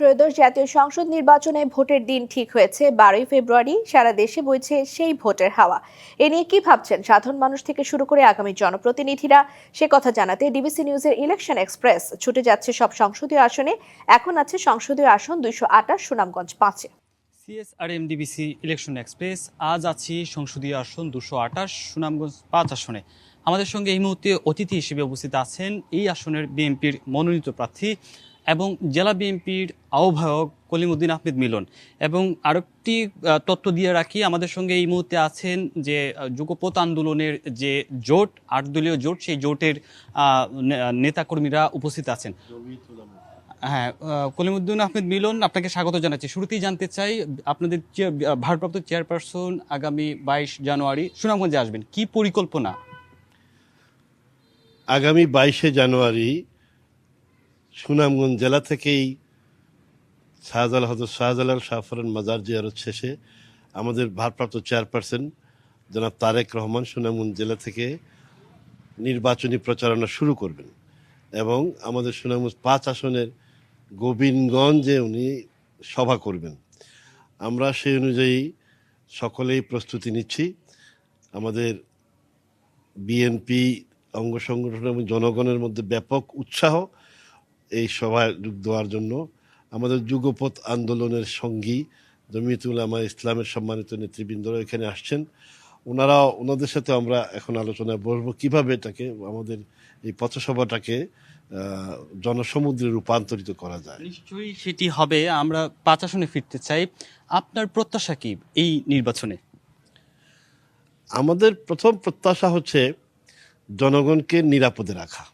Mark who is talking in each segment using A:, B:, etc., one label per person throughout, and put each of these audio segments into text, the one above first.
A: ত্রয়োদশ জাতীয় সংসদ নির্বাচনে ভোটের দিন ঠিক হয়েছে 12ই ফেব্রুয়ারি। সারা দেশে বইছে সেই ভোটের হাওয়া। এ নিয়ে কি ভাবছেন সাধারণ মানুষ থেকে শুরু করে আগামী জনপ্রতিনিধিরা, সে কথা জানাতে ডিবিসি নিউজের ইলেকশন এক্সপ্রেস ছুটে যাচ্ছে সব সংসদীয় আসনে। এখন আছে সংসদীয় আসন 228 সুনামগঞ্জ 5-এ।
B: সিএসআরএম ডিবিসি ইলেকশন এক্সপ্রেস আজ আছি সংসদীয় আসন 228 সুনামগঞ্জ 5 আসনে। আমাদের সঙ্গে এই মুহূর্তে অতিথি হিসেবে উপস্থিত আছেন এই আসনের বিএনপির মনোনীত প্রার্থী এবং জেলা বিএনপির আহ্বায়ক কলিমুদ্দিন আহমেদ মিলন। এবং আরেকটি তথ্য দিয়ে রাখি, আমাদের সঙ্গে এই মুহূর্তে আছেন যে যুগপৎ আন্দোলনের যে জোট, 8 দলীয় জোট, সেই জোটের নেতাকর্মীরা উপস্থিত আছেন। হ্যাঁ, কলিমুদ্দিন আহমেদ মিলন, আপনাকে স্বাগত জানাচ্ছি। শুরুতেই জানতে চাই, আপনাদের ভারপ্রাপ্ত চেয়ারপারসন আগামী 22 জানুয়ারি সুনামগঞ্জে আসবেন, কি পরিকল্পনা?
C: আগামী 22শে জানুয়ারি সুনামগঞ্জ জেলা থেকেই হযরত শাহজালাল শাহফরান মাজার জিয়ারত শেষে আমাদের ভারপ্রাপ্ত চেয়ারপারসন জনাব তারেক রহমান সুনামগঞ্জ জেলা থেকে নির্বাচনী প্রচারণা শুরু করবেন এবং আমাদের সুনামগঞ্জ 5 আসনের গোবিন্দগঞ্জে উনি সভা করবেন। আমরা সেই অনুযায়ী সকলেই প্রস্তুতি নিচ্ছি। আমাদের বিএনপি অঙ্গ সংগঠন এবং জনগণের মধ্যে ব্যাপক উৎসাহ এই সভায় যোগ দেওয়ার জন্য। আমাদের যুগপৎ আন্দোলনের সঙ্গী জমিয়তুল উলামা ইসলামের সম্মানিত নেতৃবৃন্দরা এখানে আসছেন। ওনাদের সাথে আমরা এখন আলোচনায় বসবো কীভাবে এটাকে, আমাদের এই পথসভাটাকে জনসমুদ্রে রূপান্তরিত করা যায়।
B: নিশ্চয়ই সেটি হবে। আমরা 5 আসনে ফিরতে চাই। আপনার প্রত্যাশা কি এই নির্বাচনে?
C: আমাদের প্রথম প্রত্যাশা হচ্ছে জনগণকে নিরাপদে রাখা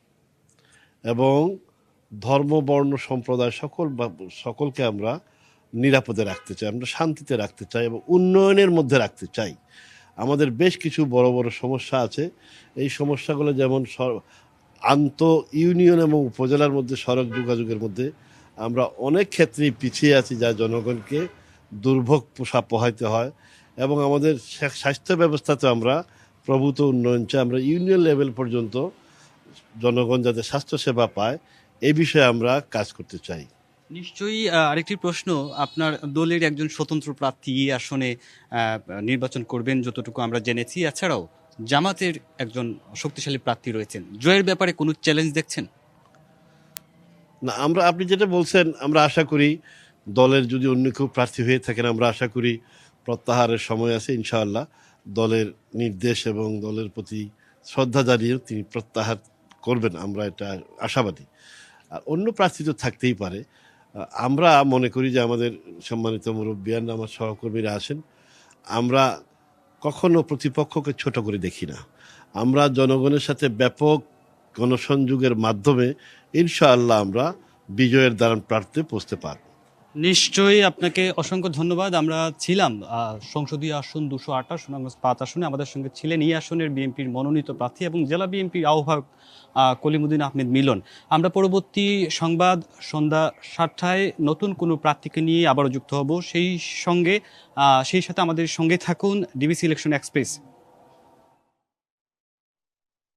C: এবং ধর্ম বর্ণ সম্প্রদায় সকলকে আমরা নিরাপদে রাখতে চাই, আমরা শান্তিতে রাখতে চাই এবং উন্নয়নের মধ্যে রাখতে চাই। আমাদের বেশ কিছু বড় বড় সমস্যা আছে। এই সমস্যাগুলো যেমন আন্ত ইউনিয়ন এবং উপজেলার মধ্যে সড়ক যোগাযোগের মধ্যে আমরা অনেক ক্ষেত্রেই পিছিয়ে আছি, যা জনগণকে দুর্ভোগ পোহাইতে হয়। এবং আমাদের স্বাস্থ্য ব্যবস্থাতে আমরা প্রভূত উন্নয়ন চাই। আমরা ইউনিয়ন লেভেল পর্যন্ত জনগণ যাতে স্বাস্থ্যসেবা পায় এই বিষয়ে আমরা কাজ করতে চাই।
B: নিশ্চয়ই। আরেকটি প্রশ্ন, আপনার দলের একজন স্বতন্ত্র প্রার্থী এই আসনে নির্বাচন করবেন যতটুকু আমরা জেনেছি। এছাড়াও জামাতের একজন শক্তিশালী প্রার্থী রয়েছেন, জয়ের ব্যাপারে কোনো চ্যালেঞ্জ দেখছেন?
C: না, আপনি যেটা বলছেন, আমরা আশা করি দলের যদি অন্য কেউ প্রার্থী হয়ে থাকেন, আমরা আশা করি প্রত্যাহারের সময় আছে ইনশাআল্লাহ। দলের নির্দেশ এবং দলের প্রতি শ্রদ্ধা জানিয়ে তিনি প্রত্যাহার করবেন, আমরা এটা আশাবাদী। আর অন্য প্রার্থী তো থাকতেই পারে। আমরা মনে করি যে আমাদের সম্মানিত মুরব্বিয়ান, আমার সহকর্মীরা আছেন, আমরা কখনো প্রতিপক্ষকে ছোট করে দেখি না। আমরা জনগণের সাথে ব্যাপক গণসংযোগের মাধ্যমে ইনশাআল্লাহ আমরা বিজয়ের দ্বারান প্রার্থী পৌঁছতে পারব।
B: নিশ্চয়ই, আপনাকে অসংখ্য ধন্যবাদ। আমরা ছিলাম সংসদীয় আসন 228 সুনামগঞ্জ 5 আসনে। আমাদের সঙ্গে ছিলেন এই আসনের বিএনপির মনোনীত প্রার্থী এবং জেলা বিএনপির আহ্বায়ক কলিমুদ্দিন আহমেদ মিলন। আমরা পরবর্তী সংবাদ সন্ধ্যা 7টায় নতুন কোনো প্রার্থীকে নিয়ে আবারও যুক্ত হব। সেই সাথে আমাদের সঙ্গে থাকুন ডিবিসি ইলেকশন এক্সপ্রেস।